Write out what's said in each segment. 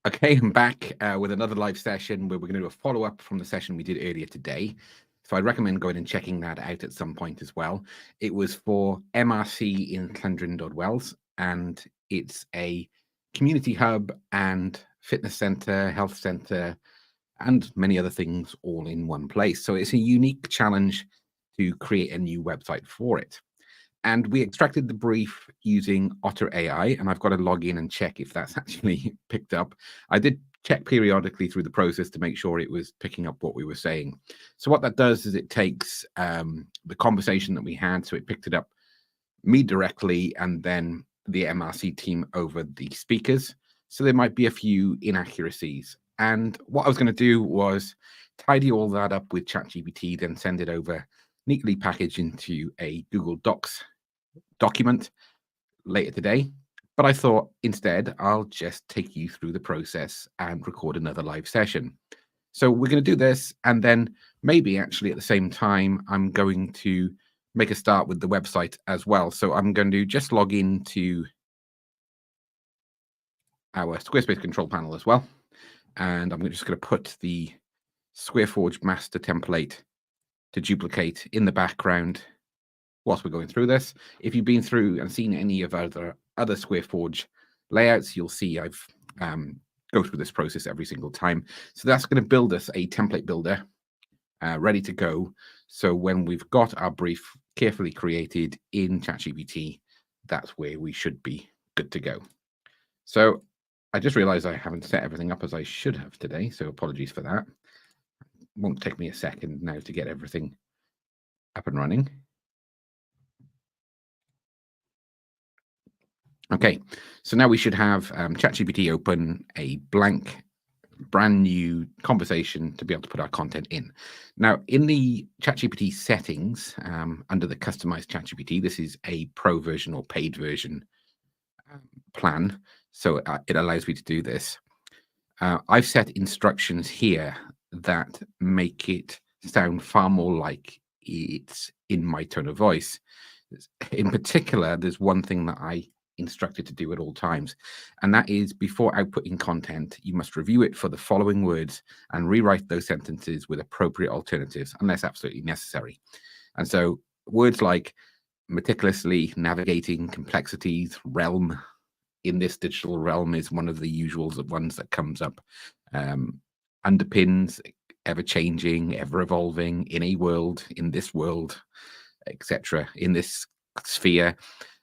Okay, I'm back with another live session where we're going to do a follow-up from the session we did earlier today. So I'd recommend going and checking that out at some point as well. It was for MRC in Llangryn and it's a community hub and fitness center, health center, and many other things all in one place. So it's a unique challenge to create a new website for it. And we extracted the brief using Otter AI, and I've got to log in and check if that's actually picked up. I did check periodically through the process to make sure it was picking up what we were saying. So what that does is it takes the conversation that we had, so it picked it up me directly and then the MRC team over the speakers. So there might be a few inaccuracies. And what I was going to do was tidy all that up with ChatGPT, then send it over neatly packaged into a Google Docs document later today. But I thought instead I'll just take you through the process and record another live session. So we're going to do this, and then maybe actually at the same time I'm going to make a start with the website as well. So I'm going to just log into our Squarespace control panel as well, and I'm just going to put the SquareForge master template to duplicate in the background whilst we're going through this. If you've been through and seen any of other SquareForge layouts, you'll see I've go through this process every single time. So that's going to build us a template builder ready to go. So when we've got our brief carefully created in ChatGPT, that's where we should be good to go. So I just realized I haven't set everything up as I should have today, so apologies for that. It won't take me a second now to get everything up and running. Okay, so now we should have ChatGPT open a blank, brand new conversation to be able to put our content in. Now, in the ChatGPT settings, under the customized ChatGPT, this is a pro version or paid version plan, so it allows me to do this. I've set instructions here that make it sound far more like it's in my tone of voice. In particular, there's one thing that I instructed to do at all times, and that is before outputting content, you must review it for the following words and rewrite those sentences with appropriate alternatives unless absolutely necessary. And so words like meticulously navigating complexities, realm in this digital realm is one of the usual ones that comes up. Underpins, ever changing, ever evolving, in a world, in this world, etc., in this sphere.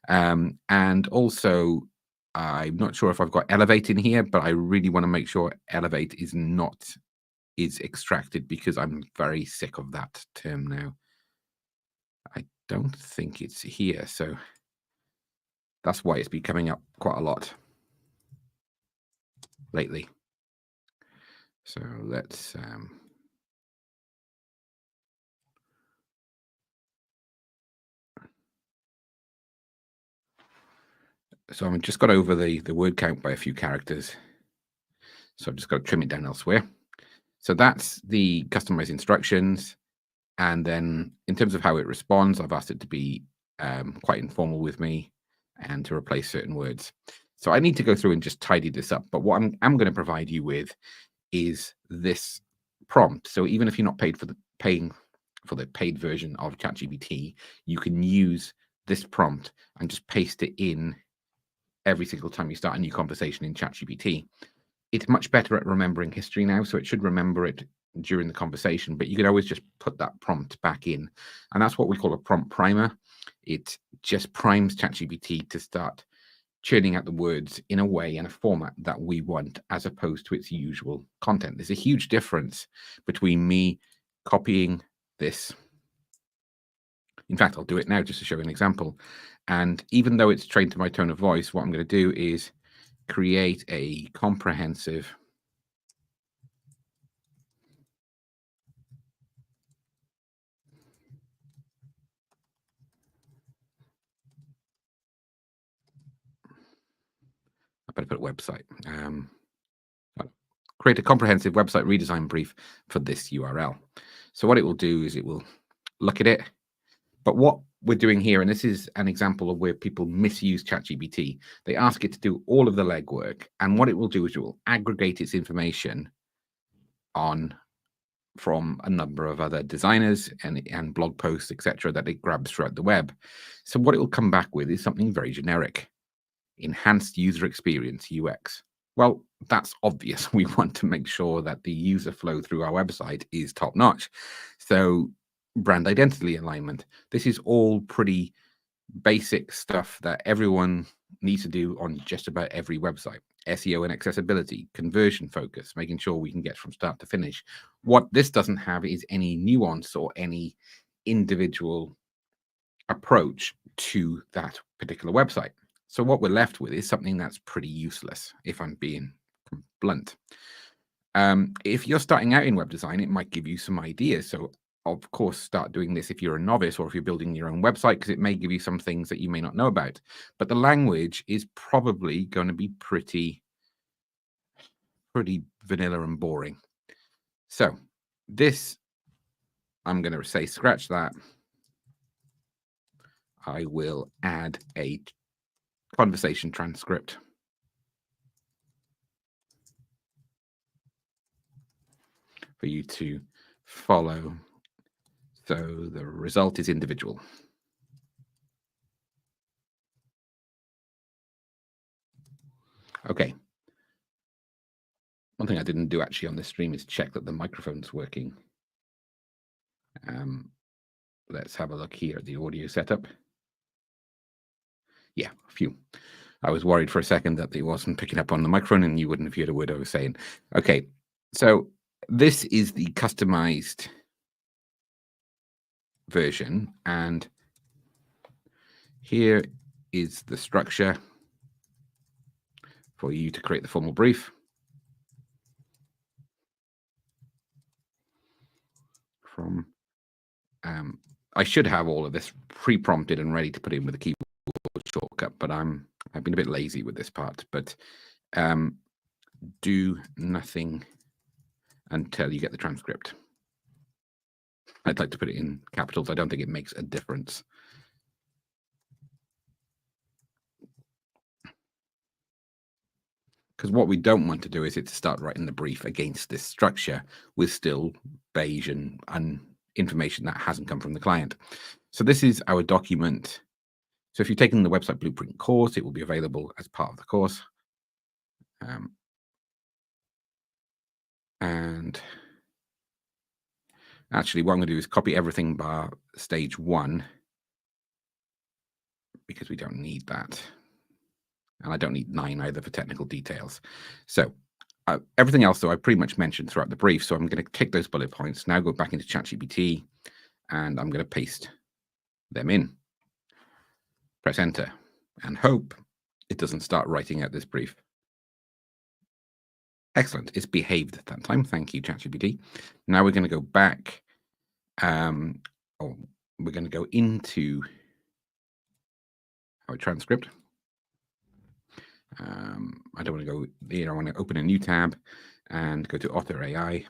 And also, I'm not sure if I've got elevate in here, but I really want to make sure elevate is extracted because I'm very sick of that term now. I don't think it's here, so that's why it's been coming up quite a lot lately. So let's so I've just got over the word count by a few characters. So I've just got to trim it down elsewhere. So that's the customized instructions. And then in terms of how it responds, I've asked it to be quite informal with me and to replace certain words. So I need to go through and just tidy this up. But what I'm going to provide you with is this prompt. So even if you're not paying for the paid version of ChatGPT, you can use this prompt and just paste it in every single time you start a new conversation in ChatGPT. It's much better at remembering history now, so it should remember it during the conversation, but you can always just put that prompt back in. And that's what we call a prompt primer. It just primes ChatGPT to start churning out the words in a way and a format that we want, as opposed to its usual content. There's a huge difference between me copying this. In fact, I'll do it now just to show an example. And even though it's trained to my tone of voice, what I'm going to do is create a comprehensive I better put website. Create a comprehensive website redesign brief for this URL. So what it will do is it will look at it. But what we're doing here, and this is an example of where people misuse ChatGPT, they ask it to do all of the legwork, and what it will do is it will aggregate its information from a number of other designers and blog posts, etc., that it grabs throughout the web. So what it will come back with is something very generic: enhanced user experience, UX. Well, that's obvious. We want to make sure that the user flow through our website is top notch. So brand identity alignment, this is all pretty basic stuff that everyone needs to do on just about every website. SEO and accessibility, conversion focus, making sure we can get from start to finish. What this doesn't have is any nuance or any individual approach to that particular website. So what we're left with is something that's pretty useless, if I'm being blunt. If you're starting out in web design, it might give you some ideas. So of course, start doing this if you're a novice or if you're building your own website, because it may give you some things that you may not know about. But the language is probably going to be pretty vanilla and boring. So this, I'm going to say, scratch that. I will add a conversation transcript for you to follow. So the result is individual. Okay. One thing I didn't do actually on this stream is check that the microphone's working. Let's have a look here at the audio setup. Yeah, phew. I was worried for a second that it wasn't picking up on the microphone and you wouldn't have heard a word I was saying. Okay, so this is the customized version, and here is the structure for you to create the formal brief. I should have all of this pre-prompted and ready to put in with a keyboard shortcut, but I've been a bit lazy with this part. But do nothing until you get the transcript. I'd like to put it in capitals. I don't think it makes a difference. Because what we don't want to do is it to start writing the brief against this structure with still beige and information that hasn't come from the client. So this is our document. So if you've taken the Website Blueprint course, it will be available as part of the course. And actually, what I'm going to do is copy everything bar stage 1, because we don't need that. And I don't need 9 either for technical details. So everything else, though, I pretty much mentioned throughout the brief. So I'm going to take those bullet points, now go back into ChatGPT, and I'm going to paste them in. Press enter and hope it doesn't start writing out this brief. Excellent. It's behaved at that time. Thank you, ChatGPT. Now we're going to go back. We're going to go into our transcript. I don't want to go there. I want to open a new tab and go to Otter AI.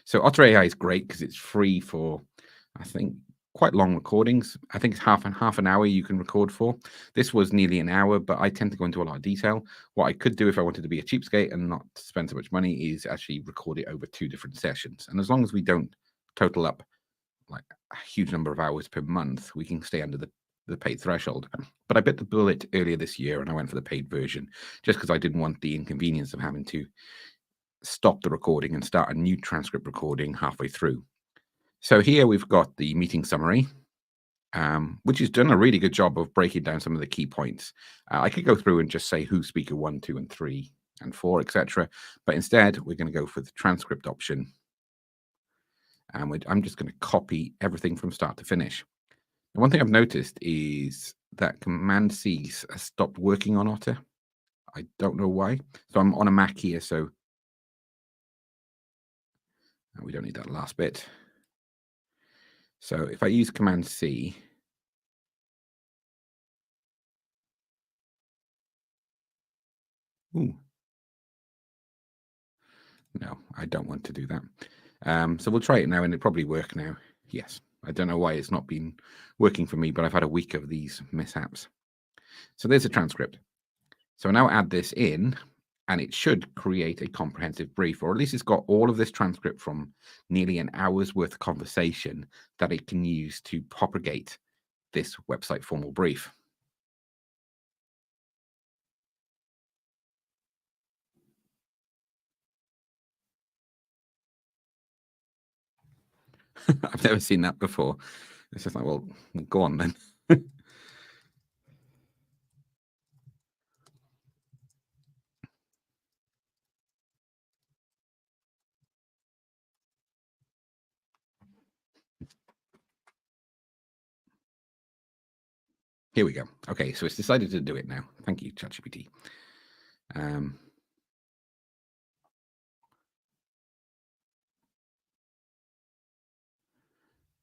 So Otter AI is great because it's free for, I think, quite long recordings. I think it's half an hour you can record for. This was nearly an hour, but I tend to go into a lot of detail. What I could do if I wanted to be a cheapskate and not spend so much money is actually record it over 2 different sessions. And as long as we don't total up like a huge number of hours per month, we can stay under the paid threshold. But I bit the bullet earlier this year and I went for the paid version just because I didn't want the inconvenience of having to stop the recording and start a new transcript recording halfway through. So here we've got the meeting summary, which has done a really good job of breaking down some of the key points. I could go through and just say who speaker 1, 2, and 3, and 4, etc. But instead, we're going to go for the transcript option. And I'm just going to copy everything from start to finish. And one thing I've noticed is that Command-C has stopped working on Otter. I don't know why. So I'm on a Mac here, so we don't need that last bit. So if I use Command-C, no, I don't want to do that. So we'll try it now, and it'll probably work now. Yes. I don't know why it's not been working for me, but I've had a week of these mishaps. So there's a transcript. So now add this in, and it should create a comprehensive brief, or at least it's got all of this transcript from nearly an hour's worth of conversation that it can use to propagate this website formal brief. I've never seen that before. It's just like, well, go on then. Here we go. Okay, so it's decided to do it now. Thank you, ChatGPT.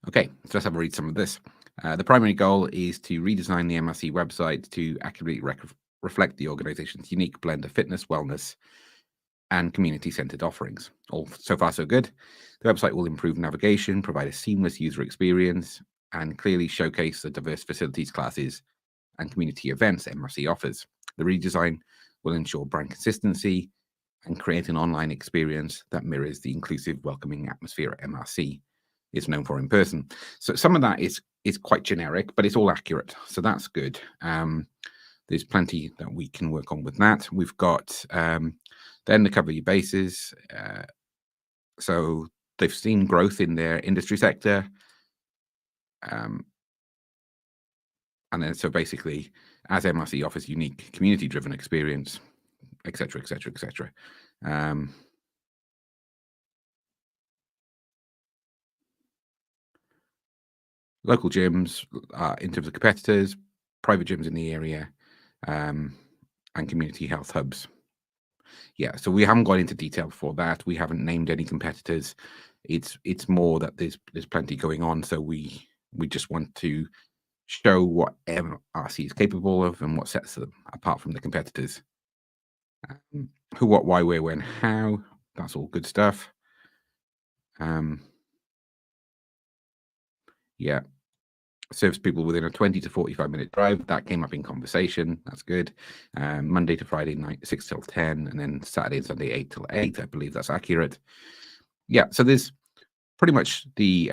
Okay, so let's have a read some of this. The primary goal is to redesign the MRC website to accurately reflect the organization's unique blend of fitness, wellness, and community-centered offerings. All so far so good. The website will improve navigation, provide a seamless user experience, and clearly showcase the diverse facilities, classes, and community events MRC offers. The redesign will ensure brand consistency and create an online experience that mirrors the inclusive, welcoming atmosphere at MRC is known for in person. So some of that is quite generic, but it's all accurate. So that's good. There's plenty that we can work on with that. We've got then to cover your bases. So they've seen growth in their industry sector. And then so basically, as MRC offers unique community-driven experience, et cetera, et cetera, et cetera. Local gyms in terms of competitors, private gyms in the area, and community health hubs. Yeah, so we haven't gone into detail for that. We haven't named any competitors. It's more that there's plenty going on. So we just want to show what MRC is capable of and what sets them apart from the competitors. Who, what, why, where, when, how. That's all good stuff. Yeah. Serves people within a 20 to 45-minute drive. That came up in conversation. That's good. Monday to Friday night, 6 till 10, and then Saturday and Sunday, 8 till 8. I believe that's accurate. Yeah, so there's pretty much the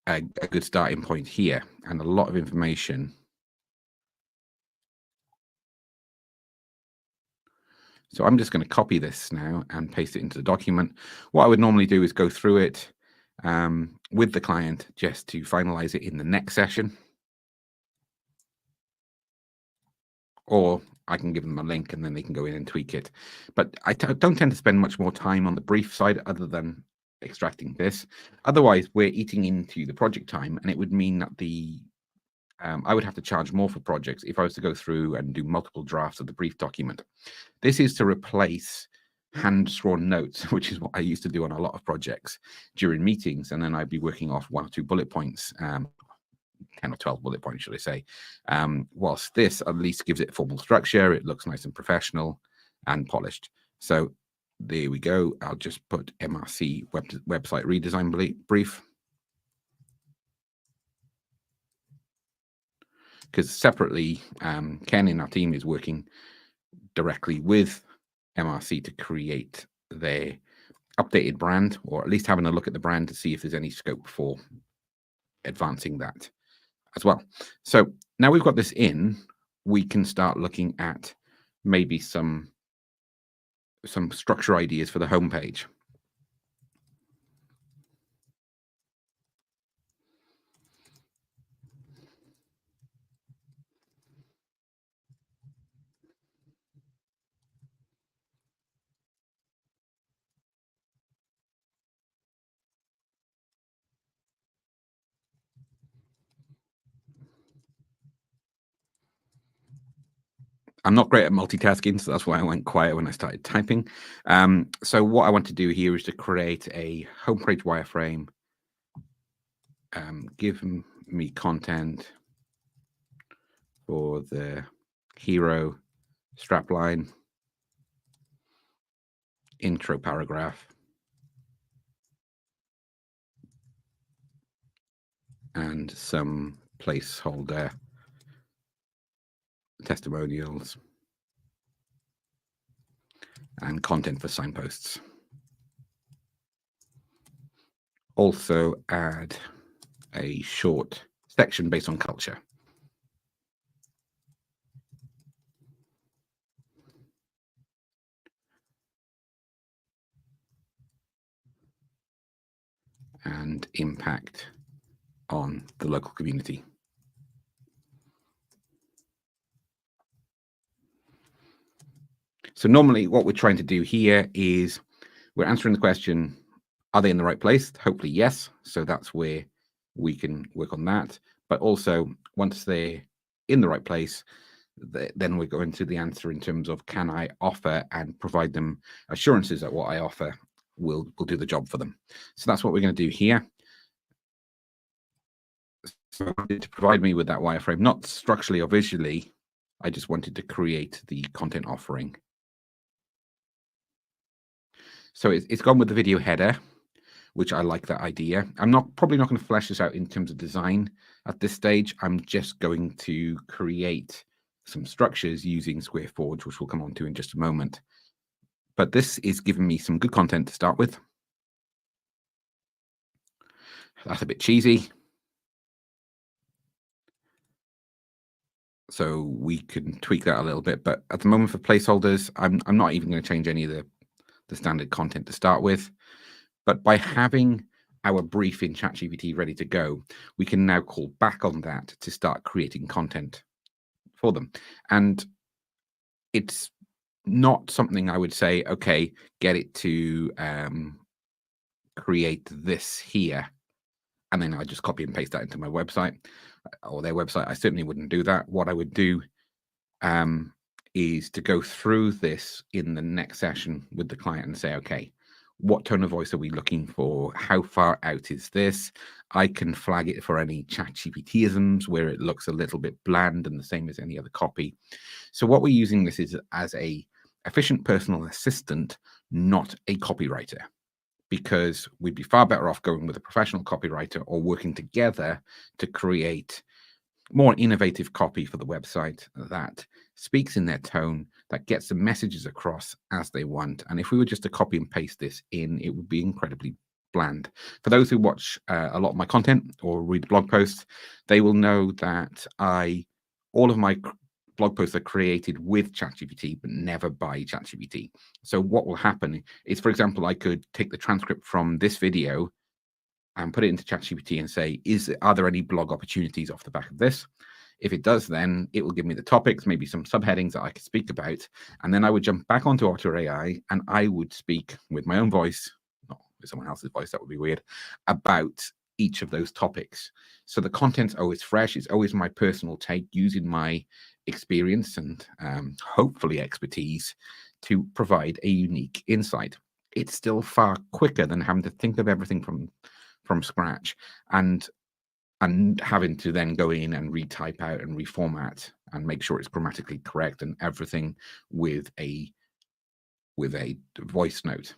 a good starting point here, and a lot of information. So I'm just going to copy this now and paste it into the document. What I would normally do is go through it with the client just to finalize it in the next session. Or I can give them a link and then they can go in and tweak it. But I don't tend to spend much more time on the brief side other than extracting this. Otherwise, we're eating into the project time, and it would mean that I would have to charge more for projects if I was to go through and do multiple drafts of the brief document. This is to replace hand-drawn notes, which is what I used to do on a lot of projects during meetings, and then I'd be working off 1 or 2 bullet points, 10 or 12 bullet points, should I say. Whilst this at least gives it formal structure, it looks nice and professional and polished. So there we go. I'll just put MRC website redesign brief. Because separately, Ken in our team is working directly with MRC to create their updated brand, or at least having a look at the brand to see if there's any scope for advancing that as well. So now we've got this in, we can start looking at maybe some structure ideas for the homepage. I'm not great at multitasking, so that's why I went quiet when I started typing. So what I want to do here is to create a homepage wireframe. Give me content for the hero strapline, intro paragraph, and some placeholder testimonials and content for signposts. Also add a short section based on culture. And impact on the local community. So normally what we're trying to do here is we're answering the question, are they in the right place? Hopefully yes. So that's where we can work on that. But also once they're in the right place, then we're going to the answer in terms of, can I offer and provide them assurances that what I offer will do the job for them. So that's what we're going to do here. So to provide me with that wireframe, not structurally or visually, I just wanted to create the content offering. So it's gone with the video header, which I like that idea. I'm probably not going to flesh this out in terms of design at this stage. I'm just going to create some structures using SquareForge, which we'll come on to in just a moment. But this is giving me some good content to start with. That's a bit cheesy. So we can tweak that a little bit. But at the moment for placeholders, I'm not even going to change any of the standard content to start with. But by having our brief in ChatGPT ready to go, we can now call back on that to start creating content for them. And it's not something I would say, okay, get it to create this here, and then I just copy and paste that into my website or their website. I certainly wouldn't do that. What I would do is to go through this in the next session with the client and say, okay, what tone of voice are we looking for? How far out is this? I can flag it for any ChatGPT-isms where it looks a little bit bland and the same as any other copy. So what we're using this is as a efficient personal assistant, not a copywriter, because we'd be far better off going with a professional copywriter or working together to create more innovative copy for the website that speaks in their tone, that gets the messages across as they want. And if we were just to copy and paste this in, it would be incredibly bland. For those who watch a lot of my content or read blog posts, they will know that all of my blog posts are created with ChatGPT, but never by ChatGPT. So what will happen is, for example, I could take the transcript from this video and put it into ChatGPT and say, are there any blog opportunities off the back of this? If it does, then it will give me the topics, maybe some subheadings that I could speak about. And then I would jump back onto Otter AI and I would speak with my own voice, not with someone else's voice, that would be weird, about each of those topics. So the content's always fresh. It's always my personal take using my experience and hopefully expertise to provide a unique insight. It's still far quicker than having to think of everything from scratch and having to then go in and retype out and reformat and make sure it's grammatically correct and everything with a voice note.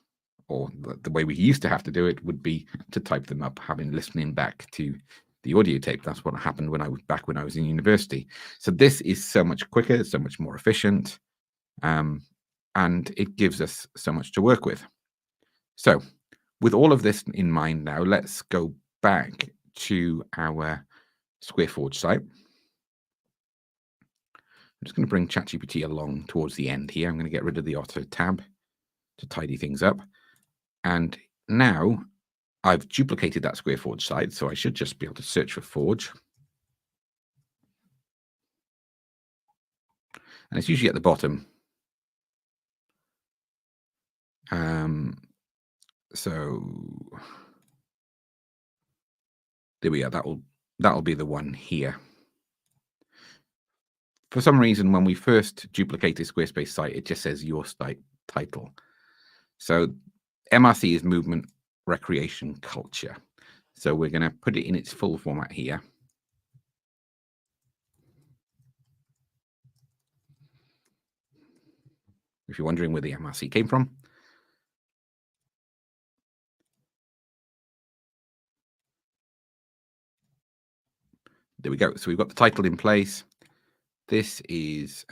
Or the way we used to have to do it would be to type them up, having listening back to the audio tape. That's what happened when I was in university. So this is so much quicker, so much more efficient, and it gives us so much to work with. So with all of this in mind now, let's go back to our SquareForge site. I'm just going to bring ChatGPT along towards the end here. I'm going to get rid of the Auto tab to tidy things up. And now I've duplicated that SquareForge site, so I should just be able to search for Forge. And it's usually at the bottom. So there we are. That'll be the one here. For some reason, when we first duplicate the Squarespace site, it just says your site title. So MRC is movement, recreation, culture. So we're going to put it in its full format here. If you're wondering where the MRC came from. There we go. So we've got the title in place. This is,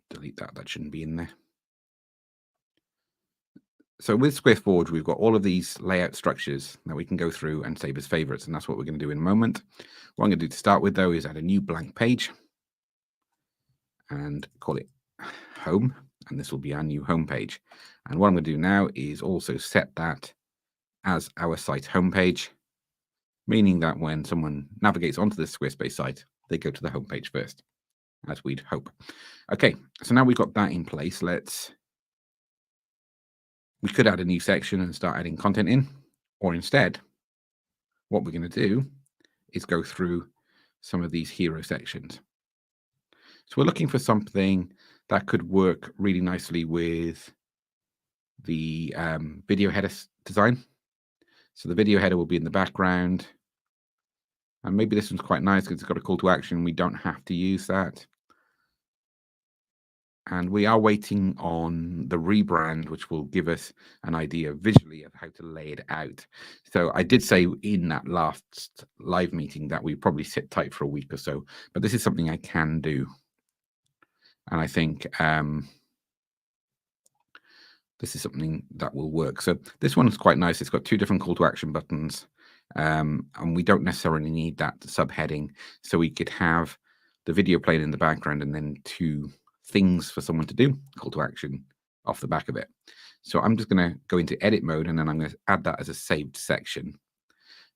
delete that, that shouldn't be in there. So with SquareForge, we've got all of these layout structures that we can go through and save as favorites, and that's what we're going to do in a moment. What I'm going to do to start with, though, is add a new blank page and call it home, and this will be our new home page. And what I'm going to do now is also set that as our site homepage, meaning that when someone navigates onto the Squarespace site, they go to the homepage first, as we'd hope. Okay, so now we've got that in place. We could add a new section and start adding content in, or instead, what we're going to do is go through some of these hero sections. So we're looking for something that could work really nicely with the video header design. So the video header will be in the background. And maybe this one's quite nice because it's got a call to action. We don't have to use that. And we are waiting on the rebrand, which will give us an idea visually of how to lay it out. So I did say in that last live meeting that we probably sit tight for a week or so, but this is something I can do. And I think this is something that will work. So this one is quite nice. It's got two different call to action buttons, and we don't necessarily need that subheading. So we could have the video playing in the background and then two things for someone to do, call to action off the back of it. So I'm just going to go into edit mode, and then I'm going to add that as a saved section.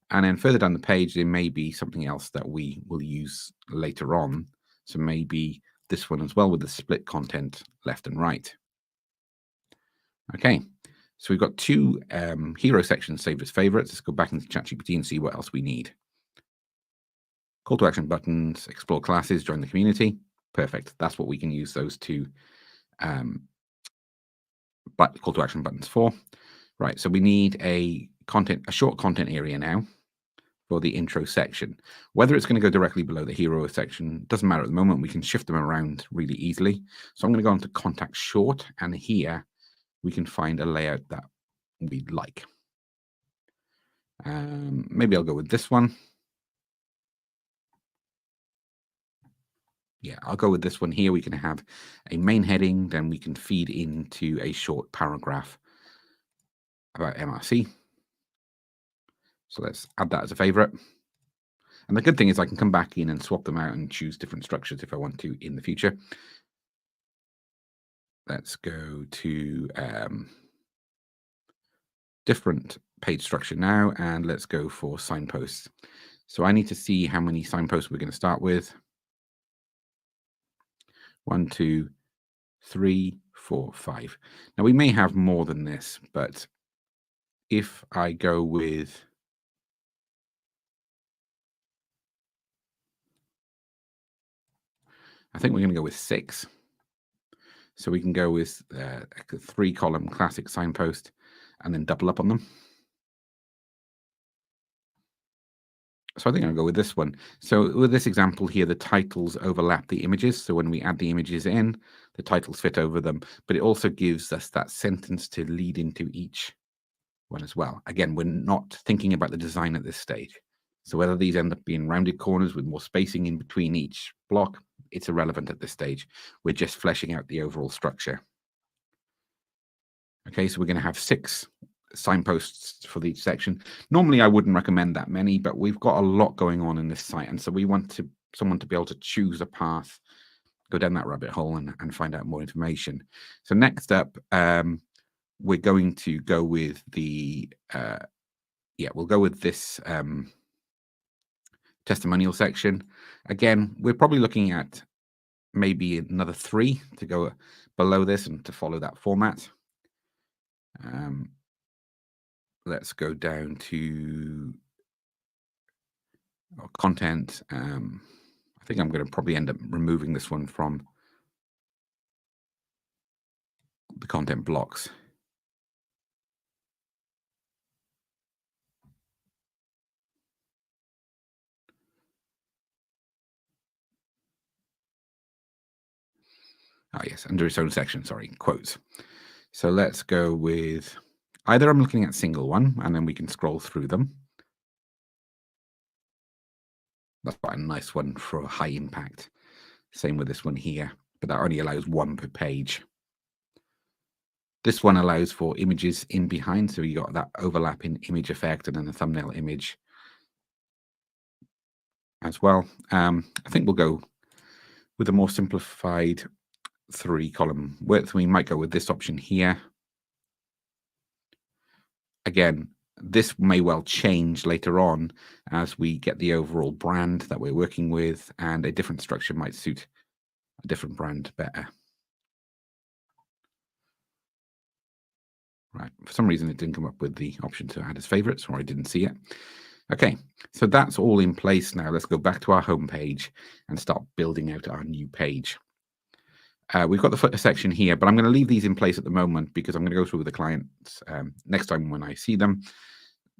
And then further down the page, there may be something else that we will use later on. So maybe this one as well with the split content left and right. Okay, so we've got two hero sections saved as favorites. Let's go back into ChatGPT and see what else we need. Call to action buttons, explore classes, join the community. Perfect. That's what we can use those two call to action buttons for. Right, so we need a short content area now for the intro section. Whether it's going to go directly below the hero section doesn't matter at the moment. We can shift them around really easily. So I'm going to go into contact short, and here we can find a layout that we'd like. Maybe I'll go with this one. Yeah, I'll go with this one here. We can have a main heading, then we can feed into a short paragraph about MRC. So let's add that as a favorite. And the good thing is I can come back in and swap them out and choose different structures if I want to in the future. Let's go to different page structure now, and let's go for signposts. So I need to see how many signposts we're going to start with. 1, 2, 3, 4, 5. Now we may have more than this, but if I go with I think we're going to go with 6. So we can go with a 3-column classic signpost and then double up on them. So I think I'll go with this one. So with this example here, the titles overlap the images. So when we add the images in, the titles fit over them, but it also gives us that sentence to lead into each one as well. Again, we're not thinking about the design at this stage. So whether these end up being rounded corners with more spacing in between each block, it's irrelevant at this stage. We're just fleshing out the overall structure. Okay, so we're going to have 6 signposts for each section. Normally, I wouldn't recommend that many, but we've got a lot going on in this site, and so we want someone to be able to choose a path, go down that rabbit hole, and find out more information. So next up, we're going to go with the we'll go with this testimonial section. Again, we're probably looking at maybe another 3 to go below this and to follow that format. Let's go down to our content. I think I'm going to probably end up removing this one from the content blocks. Oh, yes, under its own section, sorry, quotes. So let's go with either I'm looking at single one, and then we can scroll through them. That's quite a nice one for a high impact. Same with this one here, but that only allows one per page. This one allows for images in behind, so you got that overlapping image effect and then the thumbnail image as well. I think we'll go with a more simplified 3-column width. We might go with this option here. Again, this may well change later on as we get the overall brand that we're working with, and a different structure might suit a different brand better. Right, for some reason it didn't come up with the option to add as favorites, or I didn't see it. Okay, so that's all in place now. Let's go back to our home page and start building out our new page. We've got the footer section here, but I'm going to leave these in place at the moment because I'm going to go through with the clients next time when I see them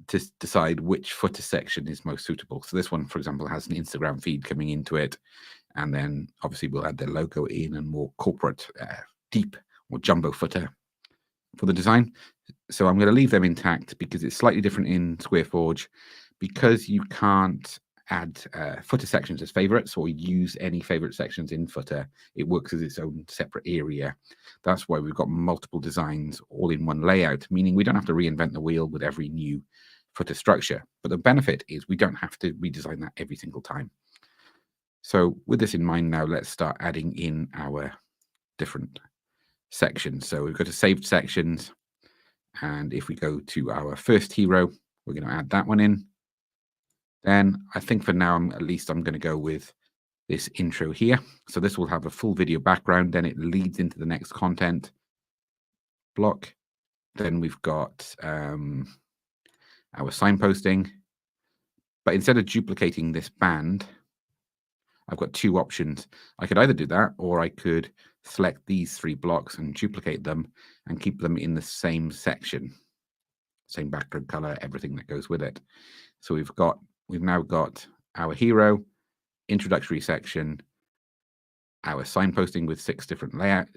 to decide which footer section is most suitable. So this one, for example, has an Instagram feed coming into it, and then obviously we'll add their logo in and more corporate, deep or jumbo footer for the design. So I'm going to leave them intact because it's slightly different in SquareForge, because you can't add footer sections as favorites or use any favorite sections in footer. It works as its own separate area. That's why we've got multiple designs all in one layout, meaning we don't have to reinvent the wheel with every new footer structure. But the benefit is we don't have to redesign that every single time. So with this in mind now, let's start adding in our different sections. So we've got to saved sections. And if we go to our first hero, we're going to add that one in. Then I think for now, I'm going to go with this intro here. So this will have a full video background. Then it leads into the next content block. Then we've got our signposting. But instead of duplicating this band, I've got 2 options. I could either do that, or I could select these 3 blocks and duplicate them and keep them in the same section. Same background color, everything that goes with it. So we've now got our hero, introductory section, our signposting with 6 different layout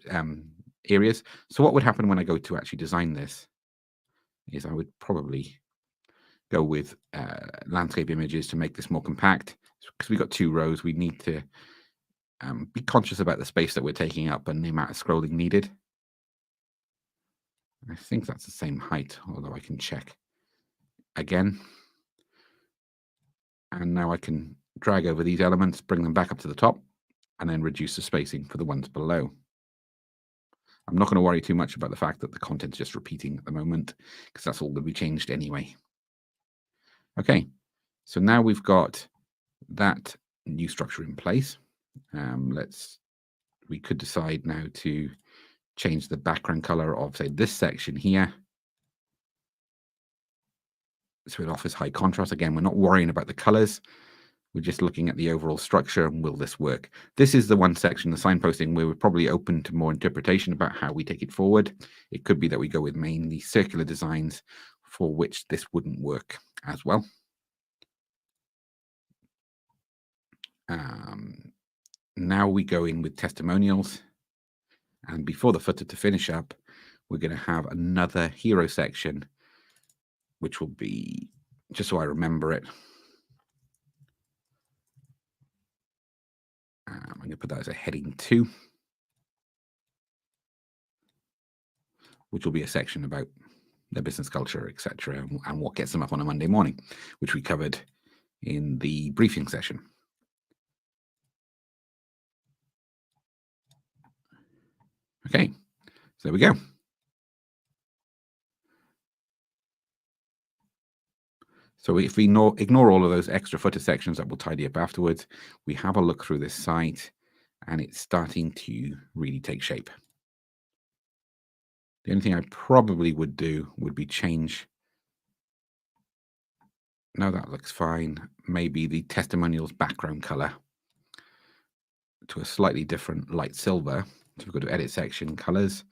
areas. So what would happen when I go to actually design this is I would probably go with landscape images to make this more compact. Because we've got 2 rows, we need to be conscious about the space that we're taking up and the amount of scrolling needed. I think that's the same height, although I can check again. And now I can drag over these elements, bring them back up to the top, and then reduce the spacing for the ones below. I'm not going to worry too much about the fact that the content's just repeating at the moment, because that's all going to be changed anyway. Okay, so now we've got that new structure in place. We could decide now to change the background color of, say, this section here. So it offers high contrast. Again, we're not worrying about the colors. We're just looking at the overall structure and will this work? This is the one section, the signposting, where we're probably open to more interpretation about how we take it forward. It could be that we go with mainly circular designs for which this wouldn't work as well. Now we go in with testimonials. And before the footer, to finish up, we're going to have another hero section, which will be, just so I remember it, I'm going to put that as a heading 2, which will be a section about their business culture, etc., and what gets them up on a Monday morning, which we covered in the briefing session. Okay, so there we go. So if we ignore all of those extra footer sections that we'll tidy up afterwards, we have a look through this site and it's starting to really take shape. The only thing I probably would do would be change. No, that looks fine. Maybe the testimonials background color to a slightly different light silver. So we'll go to edit section, colors.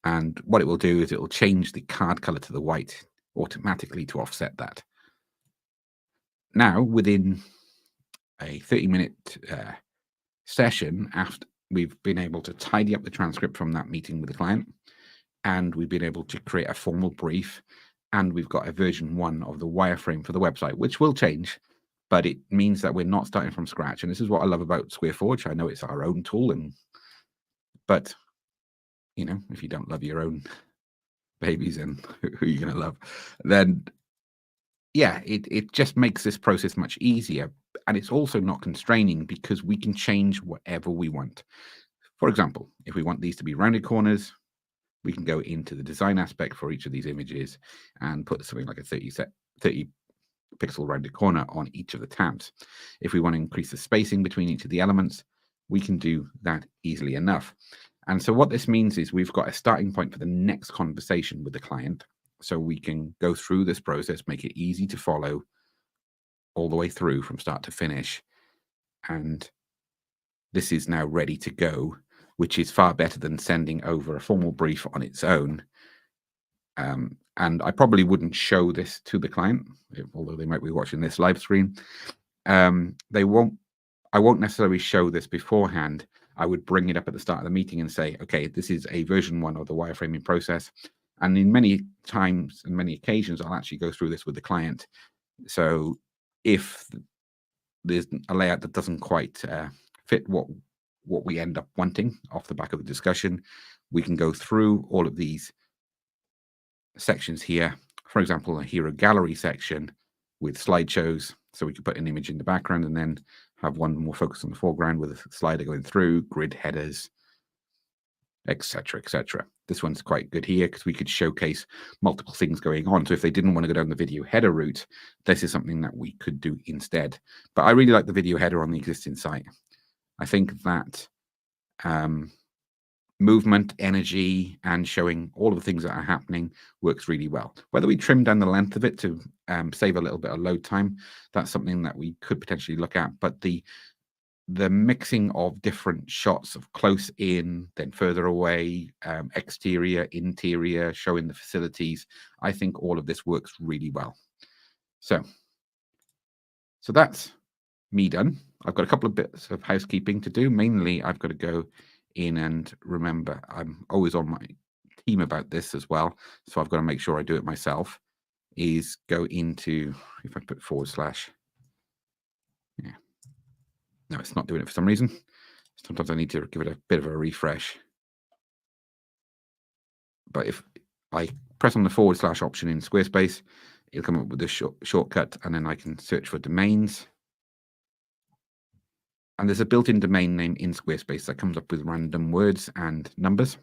And what it will do is it will change the card color to the white automatically to offset that. Now, within a 30-minute session, after we've been able to tidy up the transcript from that meeting with the client, and we've been able to create a formal brief, and we've got a version 1 of the wireframe for the website, which will change, but it means that we're not starting from scratch. And this is what I love about SquareForge. I know it's our own tool, but you know, if you don't love your own babies, and who are you going to love? Then yeah, it just makes this process much easier. And it's also not constraining because we can change whatever we want. For example, if we want these to be rounded corners, we can go into the design aspect for each of these images and put something like a 30 pixel rounded corner on each of the tabs. If we want to increase the spacing between each of the elements, we can do that easily enough. And so what this means is we've got a starting point for the next conversation with the client. So we can go through this process, make it easy to follow all the way through from start to finish. And this is now ready to go, which is far better than sending over a formal brief on its own. And I probably wouldn't show this to the client, although they might be watching this live stream. I won't necessarily show this beforehand. I would bring it up at the start of the meeting and say, okay, this is a version 1 of the wireframing process. And in many times and many occasions, I'll actually go through this with the client. So if there's a layout that doesn't quite fit what we end up wanting off the back of the discussion, we can go through all of these sections here. For example, a hero gallery section with slideshows. So we could put an image in the background and then have one more focused on the foreground with a slider going through, grid headers, etc., etc. This one's quite good here because we could showcase multiple things going on. So if they didn't want to go down the video header route, this is something that we could do instead. But I really like the video header on the existing site. I think that movement, energy, and showing all of the things that are happening works really well. Whether we trim down the length of it to save a little bit of load time, that's something that we could potentially look at. But the mixing of different shots of close in, then further away, exterior, interior, showing the facilities, I think all of this works really well. So that's me done. I've got a couple of bits of housekeeping to do. Mainly, I've got to go in and remember, I'm always on my team about this as well, so I've got to make sure I do it myself, is go into, if I put /, yeah, no, it's not doing it for some reason. Sometimes I need to give it a bit of a refresh. But if I press on the / option in Squarespace, it'll come up with this shortcut, and then I can search for domains. And there's a built-in domain name in Squarespace that comes up with random words and numbers.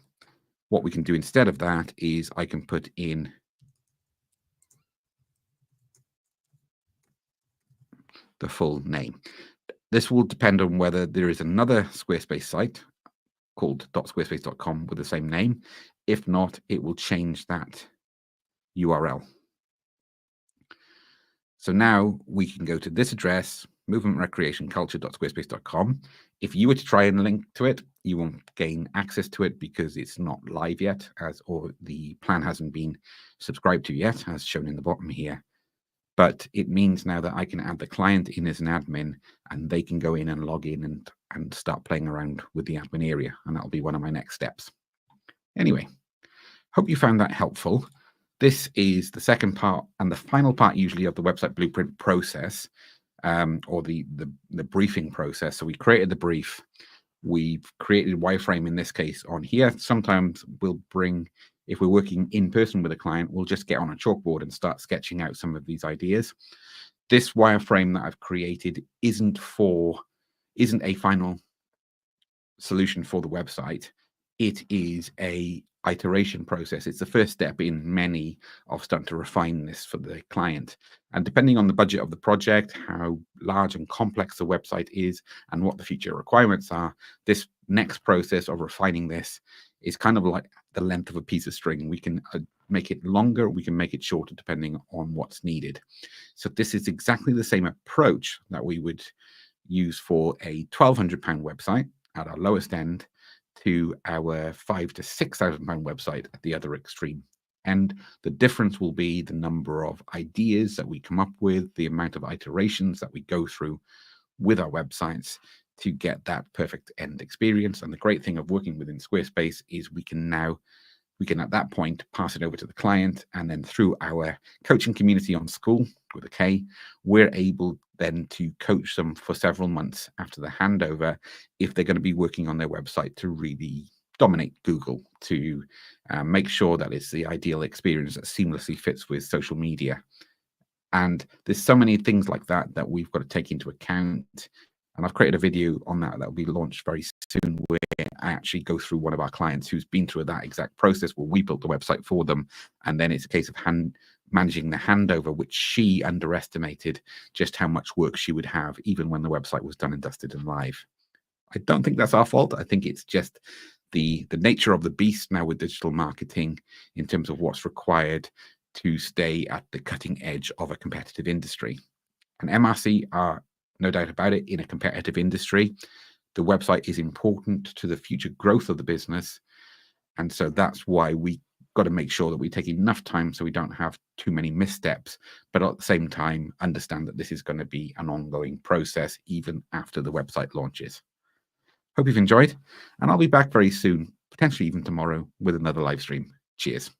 What we can do instead of that is I can put in the full name. This will depend on whether there is another Squarespace site called .squarespace.com with the same name. If not, it will change that URL. So now we can go to this address, movementrecreationculture.squarespace.com. If you were to try and link to it, you won't gain access to it because it's not live yet, or the plan hasn't been subscribed to yet, as shown in the bottom here. But it means now that I can add the client in as an admin, and they can go in and log in and start playing around with the admin area, and that'll be one of my next steps. Anyway, hope you found that helpful. This is the second part and the final part usually of the website blueprint process, or the briefing process. So we created the brief. We've created wireframe in this case on here. Sometimes we'll bring, if we're working in person with a client, we'll just get on a chalkboard and start sketching out some of these ideas. This wireframe that I've created isn't a final solution for the website. It is a iteration process. It's the first step in many of starting to refine this for the client. And depending on the budget of the project, how large and complex the website is, and what the future requirements are, this next process of refining this is kind of like the length of a piece of string. We can make it longer, we can make it shorter, depending on what's needed. So this is exactly the same approach that we would use for a £1,200 website at our lowest end, to our £5,000 to £6,000 website at the other extreme. And the difference will be the number of ideas that we come up with, the amount of iterations that we go through with our websites to get that perfect end experience. And the great thing of working within Squarespace is we can at that point pass it over to the client, and then through our coaching community on School with a K, we're able then to coach them for several months after the handover if they're going to be working on their website to really dominate Google, to make sure that it's the ideal experience that seamlessly fits with social media. And there's so many things like that that we've got to take into account. And I've created a video on that will be launched very soon, where I actually go through one of our clients who's been through that exact process, where we built the website for them. And then it's a case of managing the handover, which she underestimated just how much work she would have, even when the website was done and dusted and live. I don't think that's our fault. I think it's just the nature of the beast now with digital marketing in terms of what's required to stay at the cutting edge of a competitive industry. And MRC are, no doubt about it, in a competitive industry. The website is important to the future growth of the business. And so that's why we got to make sure that we take enough time so we don't have too many missteps, but at the same time, understand that this is going to be an ongoing process even after the website launches. Hope you've enjoyed, and I'll be back very soon, potentially even tomorrow, with another live stream. Cheers.